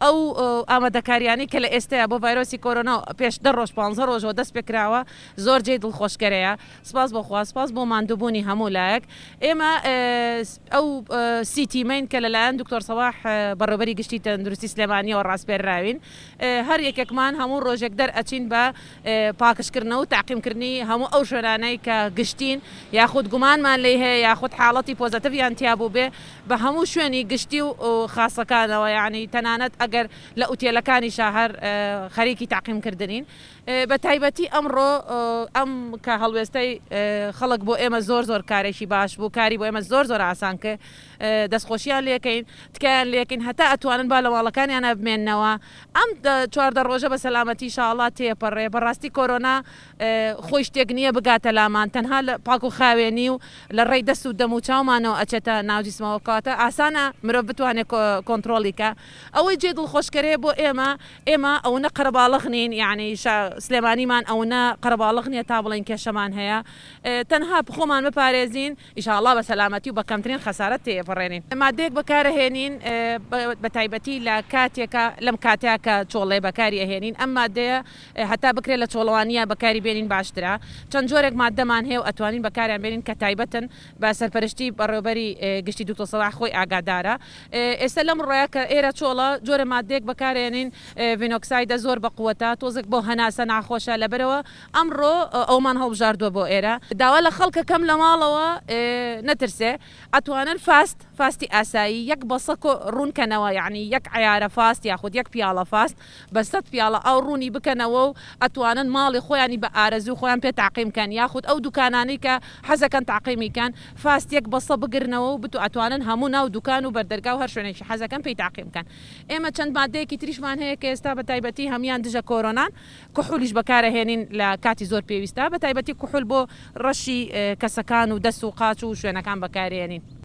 ئەو ئامادەکاریانی کە لە ئێستایا بۆ ڤایرۆسی کۆرۆنا پێش 10 ڕۆژ 15 ڕۆژەوە دەست پێکراوە زۆر جێ دڵخۆشکەرەیە. سپاس بۆخوا، سپاس بۆ ماندووبوونی هەموو لایەک. ئێمە ئەو سیتیمین کە لەلایەن دکتۆر سەواح بەڕێوەبەری گشتی تەندروستی سلێمانیەوە ڕاستپێرراوین، هەر یەکێکمان هەموو ڕۆژێک دەرئەچین بە پاکشکردنەوە و تاقیمکردنی هەموو ئەو شوێنانەی کە گشتین یاخود گومانمان لێ هەیە یاخود حاڵەتی پۆزەتیڤیان تیابوو بێ بە هەموو شوێنی گشتی و خاسەکانەوە، یعنی تەنانەت ئەگەر لە ئوتێلەکانی شاهەر خەریکی تاقیمکردنین. بە تایبەتی ئەمڕۆ ئەم کە هەڵوێستەی خەڵک بۆ ئێمە زۆر کارێکی باش بوو، کاری بۆ ئێمە زۆر ئاسان کرد، دەستخۆشیان لێکەین، تکایان لێکەین، هەتا ئەتوانن با لە ماڵەکانیان بمێننەوە. ئەم 14 ڕۆژە بە سەلامەتی ئینشاءڵڵا تێپەڕێ. بەڕاستی کۆرۆنا خۆی شتێک نییە بگاتە لامان، تەنها لە پاک و خاوێنی و لە ڕێی دەست و دەم و چاومانەوە ئەچێتە ناوجیسمەوە، کاتە ئاسانە مرۆڤ بتوانێت کۆنتترۆلیکە. ئەوەی جێ دڵخۆشکەرەیە بۆ ئێمە ئەوە قەرەباڵغ نین، یعنی سلێمانیمان ئەوە قەرەباڵغ نییە تا بڵین کێشەمان هەیە، تەنها خۆمان بپارێزین ئینشاءڵڵا بە سەلامەتی و بە کەمترین خەسارەت تێپەڕێنین. مادەیەک بەکارهێنین بە تایبەتی لە کاتێکە لەم کاتەیە کە چۆڵێ بەکاری ئەهێنین، ئەم مادەیە هەتا بکرێت لە چۆڵەوانیە بەکاری بێنین باشترە. چەند جۆرێک مادەمان هەیە و ئەتوانین بەکاریان بێنین کە تایبەتن بە سەرپەرشتی بەڕێوەبەری گشتی دکتۆر سەواح خۆی ئاگادارە. ئێستا لەم ڕۆیە کە ئێرە چۆڵە جۆرە مادەیەک بەکارهێنین، ڤینۆکسایدە زۆر بە قووەتە، تۆزێک بۆ هەناسە ناخۆشە، لەبەرەوە ئەمڕۆ ئەومان هەڵبژاردووە بۆ ئێرە. داوا لە خەڵکە کەم لە ماڵەوە نەترسێ، ئەتوانن فاستی ئاسایی یەک بەسەک ڕوونکەنەوە، یعنی یەک عیارە فاست یاخود یەک پیاڵە فاست بە 100 پیاڵە ئەو ڕوونی بکەنەوە و ئەتوانن ماڵی خۆیانی بە ئارەزوو خۆیان پێ تاقیمکەن، یاخود ئەو دوکانانەی کە حەزەکەن تاقیمیکەن فاست یەک بەسە بگرنەوە و ئەتوانن هەموو ناو دوکان و بەردەرگا و هەر شوێنێکی حەزەکەن پێی تاقیمکەن. ئێمە چەند مادەیەکی تریشمان هەیە کە ئێستا بە تایبەتی هەمان دژە کۆرۆنان، کحولیش بەکارهێنین لە کاتی زۆر پێویستە، بە تایبەتی کحول بۆ ڕەشی کەسەکان و دەست و قاچ و شوێنەکان بەکارهێنین.